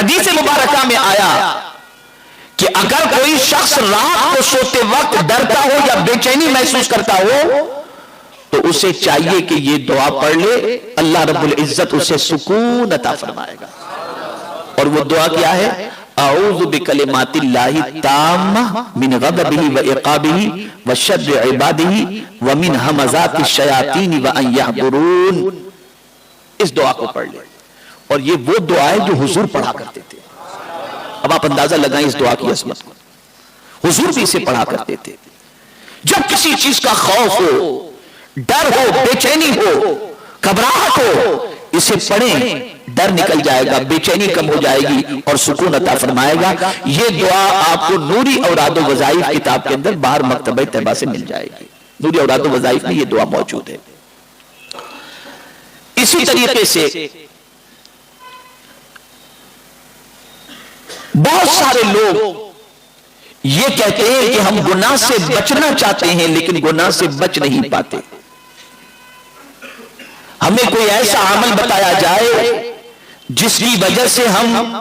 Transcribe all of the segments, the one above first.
حدیث مبارکہ میں آیا کہ اگر کوئی شخص رات کو سوتے وقت ڈرتا ہو یا بے چینی محسوس کرتا ہو تو اسے چاہیے کہ یہ دعا پڑھ لے، اللہ رب العزت اسے سکون عطا فرمائے گا۔ اور وہ دعا کیا ہے؟ اعوذ بکلمات اللہ التامہ من غضبہ وعقابہ وشر عبادہ ومن ہمزات الشیاطین وان یحضرون۔ اس دعا کو پڑھ لے، اور یہ وہ دعا ہے جو حضور پڑھا کرتے تھے۔ اب آپ اندازہ لگائیں اس دعا کی عظمت کو، حضور بھی اسے پڑھا کرتے تھے۔ جب کسی چیز کا خوف ہو، ڈر ہو، بے چینی ہو، گھبراہٹ ہو، اسے پڑھیں، ڈر نکل جائے گا، بے چینی کم ہو جائے گی اور سکون عطا فرمائے گا۔ یہ دعا آپ کو نوری اوراد و وظائف کتاب کے اندر باہر مکتبہ طیبہ سے مل جائے گی۔ نوری اوراد و وظائف میں یہ دعا موجود ہے۔ اسی طریقے سے بہت سارے لوگ یہ کہتے ہیں کہ ہم گناہ سے بچنا چاہتے ہیں لیکن گناہ سے بچ نہیں پاتے۔ ہمیں کوئی ایسا عمل بتایا جائے جس کی وجہ سے ہم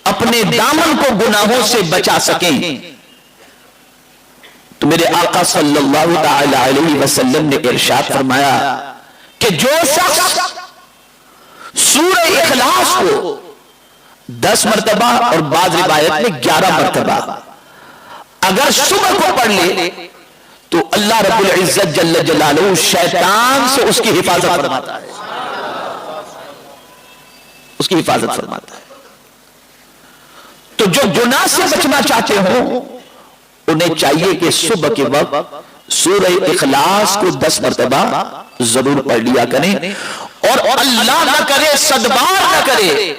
اپنے دامن کو گناہوں سے بچا سکیں۔ تو میرے آقا صلی اللہ تعالی علیہ وسلم نے ارشاد فرمایا کہ جو شخص سورہ اخلاص کو 10 مرتبہ اور بعض روایت میں 11 مرتبہ اگر صبح کو پڑھ لے تو اللہ رب العزت جل جلالہ شیطان سے اس کی حفاظت فرماتا ہے، اس کی حفاظت فرماتا ہے۔ تو جو گناہ سے بچنا چاہتے ہوں انہیں چاہیے کہ صبح کے وقت سورہ اخلاص کو 10 مرتبہ ضرور پڑھ لیا کریں، اور اللہ نہ کرے، صدبار نہ کرے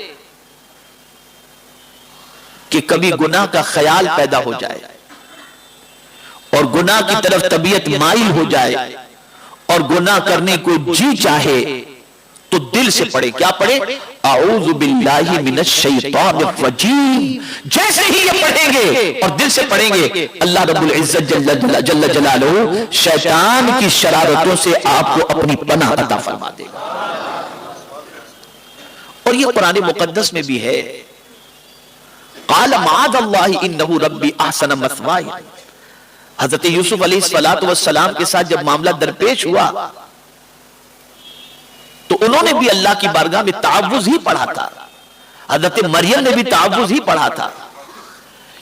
کہ کبھی گناہ کا خیال پیدا ہو جائے اور گناہ کی طرف طبیعت مائل ہو جائے اور گناہ کرنے کو جی چاہے تو دل سے پڑھے۔ کیا پڑھے؟ اعوذ باللہ من الشیطان الرجیم۔ جیسے ہی یہ پڑھیں گے اور دل سے پڑھیں گے، اللہ رب العزت جل جلالہ شیطان کی شرارتوں سے آپ کو اپنی پناہ عطا فرما دے گا۔ اور یہ قرآن مقدس میں بھی ہے، قال معاذ اللہ انہ ربی احسن مثوائی۔ حضرت یوسف علیہ السلام کے ساتھ جب معاملہ درپیش ہوا تو انہوں نے بھی اللہ کی بارگاہ میں تعوذ ہی پڑھا تھا، حضرت مریم نے بھی تعوذ ہی پڑھا تھا۔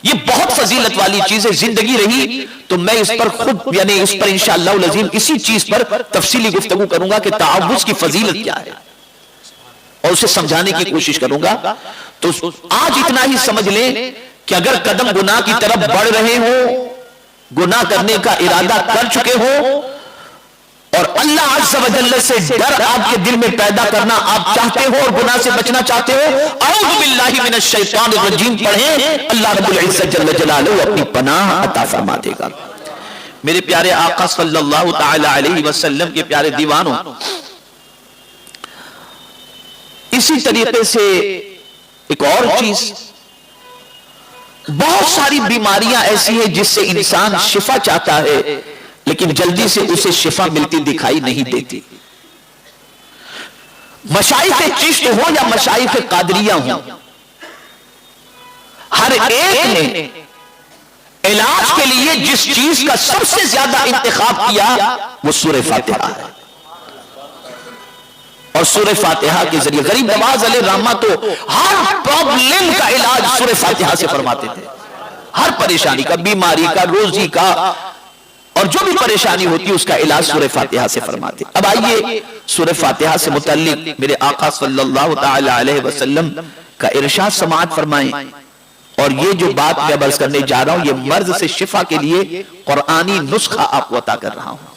یہ بہت فضیلت والی چیز ہے، زندگی رہی تو میں اس پر خود یعنی اس پر انشاءاللہ العظیم اسی چیز پر تفصیلی گفتگو کروں گا کہ تعوذ کی فضیلت کیا ہے اور اسے سمجھانے کی کوشش کروں گا۔ تو آج اتنا ہی سمجھ لیں کہ اگر قدم گناہ کی طرف بڑھ رہے ہوں، گناہ کرنے کا ارادہ کر چکے ہوں اور اللہ عز و جل سے ڈر آپ کے دل میں پیدا کرنا آپ چاہتے ہو اور گناہ سے بچنا چاہتے ہو، اعوذ باللہ من الشیطان الرجیم پڑھیں، اللہ رب العزت جل جلالہ اپنی پناہ عطا فرما دے گا۔ میرے پیارے آقا صلی اللہ تعالی علیہ وسلم کے پیارے دیوانوں، اسی طریقے سے ایک اور چیز، بہت ساری بیماریاں ایسی ہیں جس سے انسان شفا چاہتا ہے لیکن جلدی سے اسے شفا ملتی دکھائی نہیں دیتی۔ مشائخ چشت ہو یا مشائخ قادریہ ہوں، ہر ایک نے علاج کے لیے جس چیز کا سب سے زیادہ انتخاب کیا وہ سورہ فاتحہ ہے، اور سورہ فاتحہ کے ذریعے غریب نواز علیہ رحمہ تو ہر پرابلم کا علاج سورہ فاتحہ سے فرماتے تھے، ہر پریشانی کا، بیماری کا، روزی کا، اور جو بھی پریشانی ہوتی ہے اس کا علاج سورہ فاتحہ سے فرماتے۔ اب آئیے سورہ فاتحہ سے متعلق میرے آقا صلی اللہ تعالی علیہ وسلم کا ارشاد سماعت فرمائیں، اور یہ جو بات میں عرض کرنے جا رہا ہوں یہ مرض سے شفا کے لیے قرآنی نسخہ آپ کو عطا کر رہا ہوں۔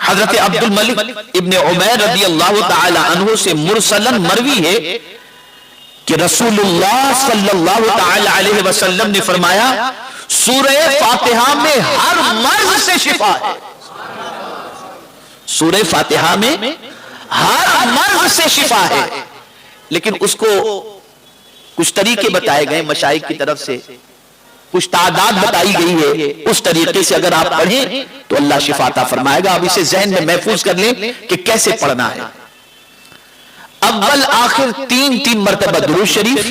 حضرت عبد الملک ابن عمیر رضی اللہ تعالی عنہ سے مرسلاً مروی ہے کہ رسول اللہ صلی اللہ تعالی علیہ وسلم نے فرمایا سورہ فاتحہ میں ہر مرض سے شفا ہے، سورہ فاتحہ میں ہر مرض سے شفا ہے، لیکن اس کو کچھ طریقے بتائے گئے مشائخ کی طرف سے، کچھ تعداد بتائی گئی ہے، اس طریقے سے اگر آپ پڑھیں تو اللہ شفا عطا فرمائے گا۔ اب اسے ذہن میں محفوظ کر لیں کہ کیسے پڑھنا ہے۔ اول آخر 3 مرتبہ درود شریف،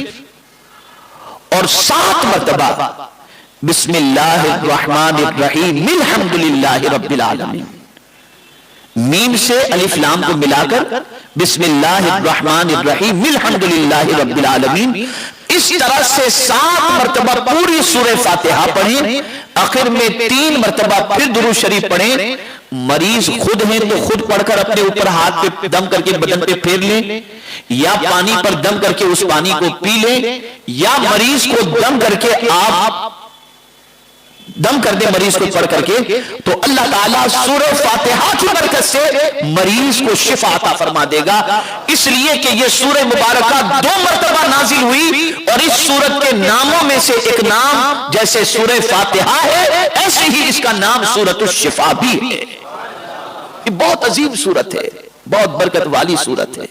اور 7 مرتبہ بسم اللہ الرحمن الرحیم الحمدللہ رب العالمین. میم سے الف لام کو ملا کر بسم اللہ الرحمن الرحیم الحمدللہ رب العالمین. اس طرح سے 7 مرتبہ پوری سورہ فاتحہ پڑھیں. آخر میں 3 مرتبہ پھر درود شریف پڑھیں. مریض خود ہیں تو خود پڑھ کر اپنے اوپر ہاتھ پہ دم کر کے بدن پہ پھیر لیں، یا پانی پر دم کر کے اس پانی کو پی لیں، یا مریض کو دم کر کے آپ دم کر دیں مریض کو پڑھ کر کے، تو اللہ تعالیٰ سورہ فاتحہ کی برکت سے مریض کو شفا عطا فرما دے گا. اس لیے کہ یہ سورہ مبارکہ 2 مرتبہ نازل ہوئی، اور اس سورت کے ناموں میں سے ایک نام جیسے سورہ فاتحہ ہے، ایسے ہی اس کا نام سورۃ الشفا بھی ہے. یہ بہت عظیم سورت ہے، بہت برکت والی سورت ہے.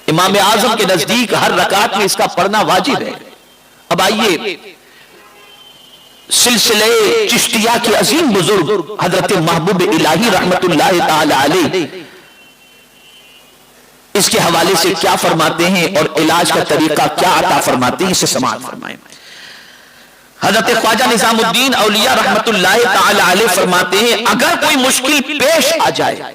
امام اعظم کے نزدیک ہر رکعت میں اس کا پڑھنا واجب ہے. اب آئیے سلسلہ چشتیہ کے عظیم بزرگ حضرت محبوب الہی رحمت اللہ تعالی علیہ اس کے حوالے سے کیا فرماتے ہیں اور علاج کا طریقہ کیا عطا فرماتے ہیں، اسے سماعت فرمائیں. حضرت خواجہ نظام الدین اولیاء رحمت اللہ تعالی علیہ فرماتے ہیں اگر کوئی مشکل پیش آ جائے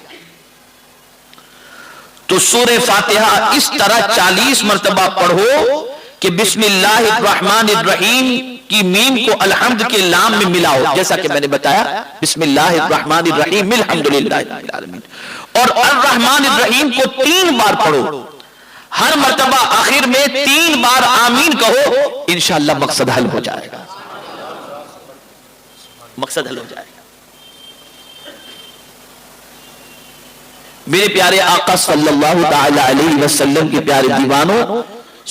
تو سورہ فاتحہ اس طرح 40 مرتبہ پڑھو کہ بسم اللہ الرحمن الرحیم کی میم کو الحمد کے لام میں ملاؤ، جیسا کہ میں نے بتایا بسم اللہ الرحمن الرحیم الحمدللہ رب العالمین، اور الرحمن الرحیم کو 3 بار پڑھو. ہر مرتبہ آخر میں 3 بار آمین کہو، انشاءاللہ مقصد حل ہو جائے گا. مقصد حل ہو جائے گا. میرے پیارے آقا صلی اللہ تعالی علیہ وسلم کے پیارے دیوانوں،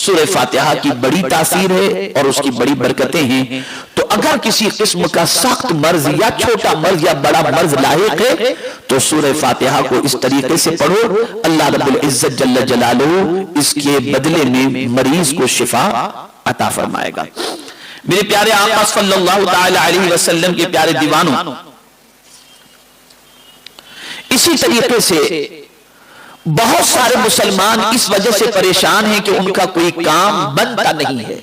سورہ فاتحہ کی بڑی تاثیر ہے اور اس کی بڑی برکتیں ہیں. تو اگر کسی قسم کا سخت مرض یا چھوٹا مرض یا بڑا مرض لاحق ہے تو سورہ فاتحہ کو اس طریقے سے پڑھو، اللہ رب العزت جل جلالہ اس کے بدلے میں مریض کو شفا عطا فرمائے گا. میرے پیارے آقا صلی اللہ تعالی علیہ وسلم کے پیارے دیوانوں، اسی طریقے سے بہت سارے مسلمان اس وجہ سے پریشان ہیں کہ ان کا کوئی کام بنتا نہیں ہے.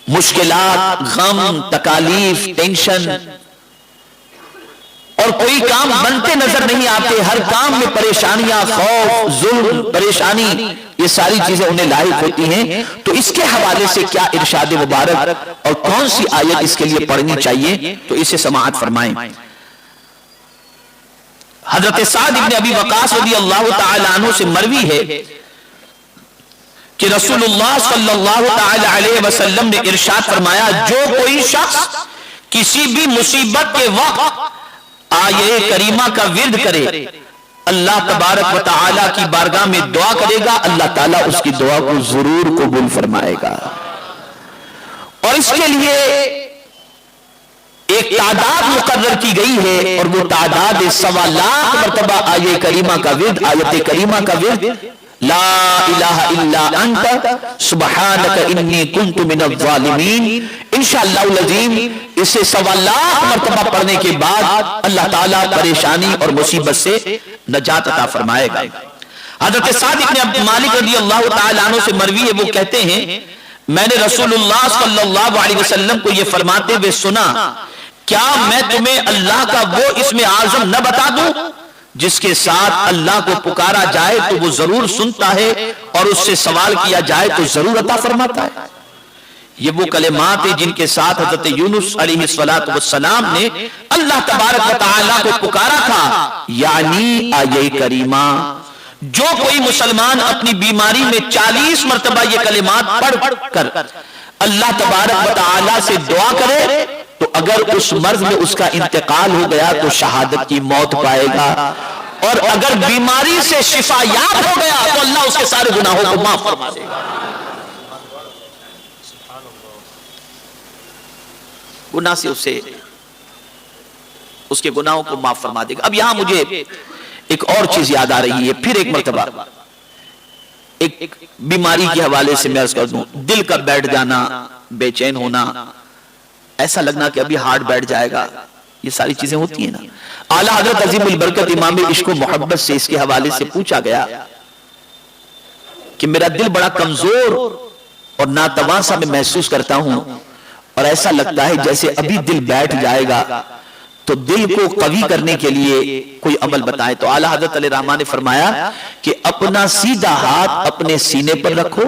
مشکلات، غم، تکالیف، ٹینشن، اور کوئی کام بنتے نظر نہیں آتے. ہر کام میں پریشانیاں، خوف، ظلم، پریشانی، یہ ساری چیزیں انہیں لاحق ہوتی ہیں. تو اس کے حوالے سے کیا ارشاد مبارک اور کون سی آیت اس کے لیے پڑھنی چاہیے، تو اسے سماعت فرمائیں. حضرت سعد ابن ابی وقاص رضی اللہ تعالی عنہ سے مروی ہے کہ رسول اللہ صلی اللہ تعالی علیہ وسلم نے ارشاد فرمایا جو کوئی شخص کسی بھی مصیبت کے وقت آیے کریمہ کا ورد کرے، اللہ تبارک و تعالی کی بارگاہ میں دعا کرے گا، اللہ تعالیٰ اس کی دعا کو ضرور قبول فرمائے گا. اور اس کے لیے ایک تعداد مقرر کی گئی ہے، اور وہ تعداد 1.25 لاکھ مرتبہ آیے کریمہ کا ورد، آیت کریمہ کا ورد، لا الہ الا انت سبحانک انی کنت من الظالمین. انشاءاللہ العظیم اسے 1.25 لاکھ مرتبہ پڑھنے کے بعد اللہ تعالیٰ پریشانی اور مصیبت سے نجات عطا فرمائے گا. حضرت سعد ابن مالک رضی اللہ تعالیٰ عنہ سے مروی ہے، وہ کہتے ہیں میں نے رسول اللہ صلی اللہ علیہ وسلم کو یہ فرماتے ہوئے سنا، کیا میں تمہیں اللہ کا وہ اسم اعظم نہ بتا دوں جس کے ساتھ اللہ کو پکارا جائے تو وہ ضرور سنتا ہے، اور اس سے سوال کیا جائے تو ضرور عطا فرماتا ہے. یہ وہ کلمات ہیں جن کے ساتھ حضرت یونس علیہ السلام نے اللہ تبارک و تعالیٰ کو پکارا تھا، یعنی آیے کریمہ. جو کوئی مسلمان اپنی بیماری میں 40 مرتبہ یہ کلمات پڑھ کر اللہ تبارک و تعالیٰ سے دعا کرے تو اگر اس مرض میں اس کا انتقال ہو گیا تو شہادت کی موت پائے گا، اور اگر بیماری سے شفا یاب ہو گیا تو اللہ اس کے سارے گناہوں کو معاف فرما دے گا. گناہ سے اس کے گناہوں کو معاف فرما دے گا. اب یہاں مجھے ایک اور چیز یاد آ رہی ہے، پھر ایک مرتبہ ایک بیماری کے حوالے سے میں عرض کر دوں، دل کا بیٹھ جانا، بے چین ہونا، ایسا لگنا کہ ابھی ہارٹ بیٹھ جائے گا، یہ ساری چیزیں ہوتی ہیں نا. اعلیٰ حضرت عظیم البرکت امام عشق و محبت سے اس کے حوالے سے پوچھا گیا کہ میرا دل بڑا کمزور اور ناتواں سا میں محسوس کرتا ہوں اور ایسا لگتا ہے جیسے ابھی دل بیٹھ جائے گا، تو دل کو قوی کرنے کے لیے کوئی عمل بتائیں۔ تو اعلیٰ حضرت علیہ رحمہ نے فرمایا کہ اپنا سیدھا ہاتھ اپنے سینے پر رکھو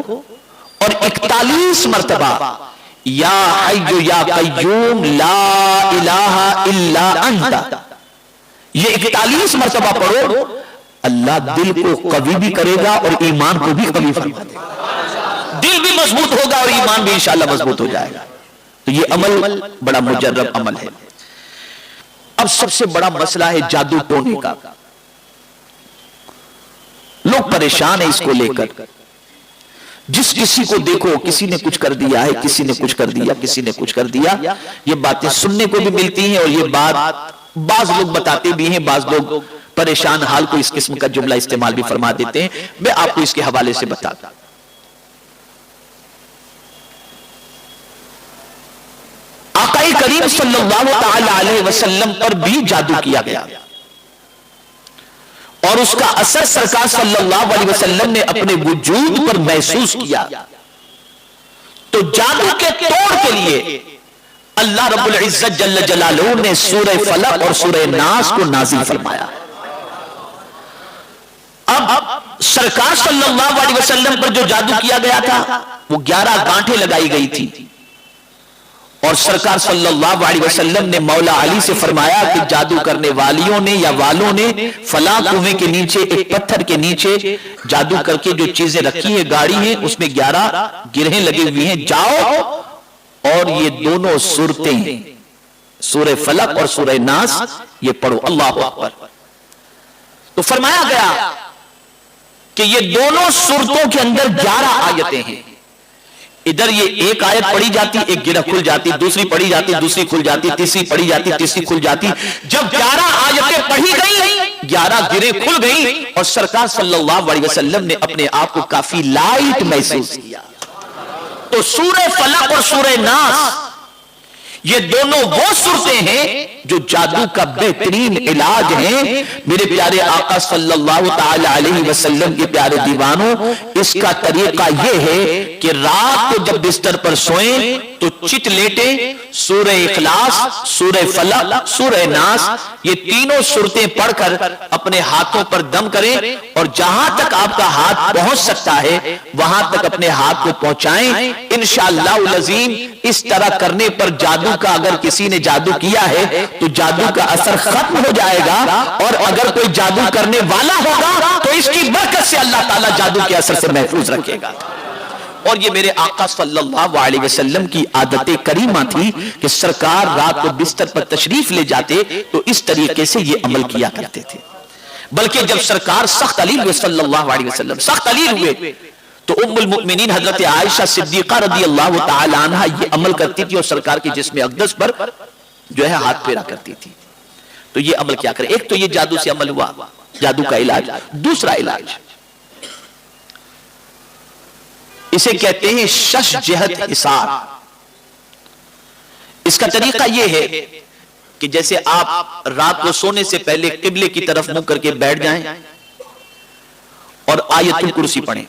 اور 41 مرتبہ یا حی یا قیوم لا الہ الا انت، یہ 41 مرتبہ پڑھو، اللہ دل کو قوی بھی کرے گا اور ایمان کو بھی قوی فرما دے گا، دل بھی مضبوط ہوگا اور ایمان بھی انشاءاللہ مضبوط ہو جائے گا۔ تو یہ عمل بڑا مجرب عمل ہے۔ اب سب سے بڑا مسئلہ ہے جادو ٹونے کا۔ لوگ پریشان ہیں اس کو لے کر، جس کسی کو دیکھو کسی نے کچھ کر دیا ہے، کسی نے کچھ کر دیا، کسی نے کچھ کر دیا، یہ باتیں سننے کو بھی ملتی ہیں اور یہ بات بعض لوگ بتاتے بھی ہیں، بعض لوگ پریشان حال کو اس قسم کا جملہ استعمال بھی فرما دیتے ہیں۔ میں آپ کو اس کے حوالے سے بتاتا ہوں۔ آقا کریم صلی اللہ تعالی علیہ وسلم پر بھی جادو کیا گیا اور اس کا اثر سرکار صلی اللہ علیہ وسلم نے اپنے وجود پر محسوس کیا۔ تو جادو کے توڑ کے لیے اللہ رب العزت جل جلالہ نے سورہ فلق اور سورہ ناس کو نازل فرمایا۔ اب سرکار صلی اللہ علیہ وسلم پر جو جادو کیا گیا تھا وہ 11 گانٹھیں لگائی گئی تھی، اور سرکار صلی اللہ علیہ وسلم نے مولا علی سے فرمایا کہ جادو کرنے والیوں نے یا والوں نے فلاں کنویں کے نیچے ایک پتھر کے نیچے جادو کر کے جو چیزیں رکھی ہیں گاڑی ہیں اس میں 11 گرہیں لگے ہوئی ہیں، جاؤ اور یہ دونوں سورتیں سورہ فلق اور سورہ ناس یہ پڑھو۔ اللہ اکبر۔ تو فرمایا گیا کہ یہ دونوں سورتوں کے اندر 11 آیتیں ہیں۔ ادھر یہ ایک آیت پڑھی جاتی، ایک گرہ کھل جاتی، دوسری پڑھی جاتی، دوسری کھل جاتی، تیسری پڑھی جاتی، تیسری کھل جاتی۔ جب 11 آیتیں پڑھی گئی، 11 گرہیں کھل گئی اور سرکار صلی اللہ علیہ وسلم نے اپنے آپ کو کافی لائٹ محسوس کیا۔ تو سورہ فلق اور سورہ ناس یہ دونوں وہ سورتیں ہیں جو جادو کا بہترین علاج ہیں۔ میرے پیارے آقا صلی اللہ تعالی علیہ وسلم کے پیارے دیوانوں، اس کا طریقہ یہ ہے کہ رات کو جب بستر پر سوئیں تو چت لیٹیں، سورہ اخلاص، سورہ فلق، سورہ ناس یہ تینوں سورتیں پڑھ کر اپنے ہاتھوں پر دم کریں، اور جہاں تک آپ کا ہاتھ پہنچ سکتا ہے وہاں تک اپنے ہاتھ کو پہنچائیں۔ انشاءاللہ العظیم اس طرح کرنے پر جادو کا، اگر کسی نے جادو کیا ہے تو جادو کا اثر ختم ہو جائے گا، اور اگر کوئی جادو کرنے والا ہوگا تو اس کی برکت سے اللہ تعالیٰ جادو کے اثر سے محفوظ رکھے گا۔ اور یہ میرے آقا صلی اللہ علیہ وسلم کی عادت کریمہ تھی کہ سرکار رات کو بستر پر تشریف لے جاتے تو اس طریقے سے یہ عمل کیا کرتے تھے۔ بلکہ جب سرکار سخت علیل ہوئے صلی اللہ علیہ وسلم، سخت علیل ہوئے، تو ام المؤمنین حضرت عائشہ صدیقہ رضی اللہ تعالی عنہ یہ عمل کرتی تھی اور سرکار کے جسم اقدس پر جو ہے ہاتھ پھیرا کرتی تھی۔ تو یہ عمل کیا کرے؟ ایک تو یہ جادو سے عمل ہوا، جادو کا علاج۔ دوسرا علاج اسے کہتے ہیں شش جہت حصار۔ اس کا طریقہ یہ ہے کہ جیسے آپ رات کو سونے سے پہلے قبلے کی طرف منہ کر کے بیٹھ جائیں اور آیت الکرسی پڑھیں،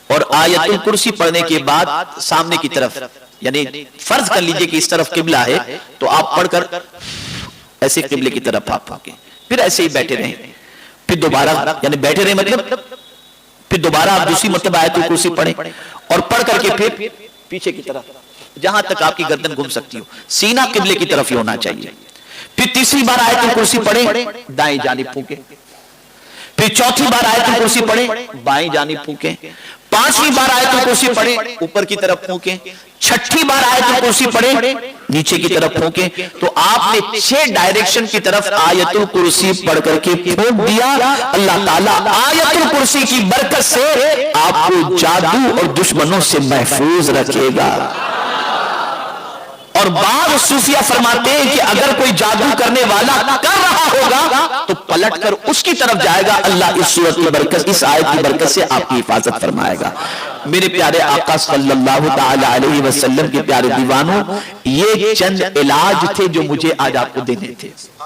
اور آیت الکرسی پڑھنے کے بعد سامنے کی طرف، یعنی فرض کر لیجئے کہ اس طرف قبلہ ہے تو آپ پڑھ کر ایسے قبلے کی طرف آپ پھونکیں، پھر ایسے ہی بیٹھے رہیں، پھر دوبارہ، یعنی بیٹھے رہیں مطلب پھر دوبارہ آپ دوسری مرتبہ آیت الکرسی پڑھیں اور پڑھ کر کے پھر پیچھے کی طرف جہاں تک آپ کی گردن گھوم سکتی ہو، سینہ قبلے کی طرف ہی ہونا چاہیے۔ پھر تیسری بار آیت الکرسی پڑھیں، دائیں جانب پھونکیں، پھر چوتھی بار آیت الکرسی پڑھیں، بائیں جانب پھونکیں، پانچویں بار آیت الکرسی پڑھیں، اوپر کی طرف پھونکیں، چھٹی بار آیت الکرسی پڑھیں، نیچے کی طرف پھونکیں۔ تو آپ نے 6 ڈائریکشن کی طرف آیت الکرسی پڑھ کر کے پھونک دیا۔ اللہ تعالیٰ آیت الکرسی کی برکت سے آپ کو جادو اور دشمنوں سے محفوظ رکھے گا۔ اور بعض صوفیہ فرماتے ہیں کہ اگر کوئی جادو کرنے والا کر رہا ہوگا تو پلٹ کر اس کی طرف جائے گا، اللہ اس سورت کی برکت، اس آیت کی برکت سے آپ کی حفاظت فرمائے گا۔ میرے پیارے آقا صلی اللہ تعالی علیہ وسلم کے پیارے دیوانوں، یہ چند علاج تھے جو مجھے آج آپ کو دینے تھے۔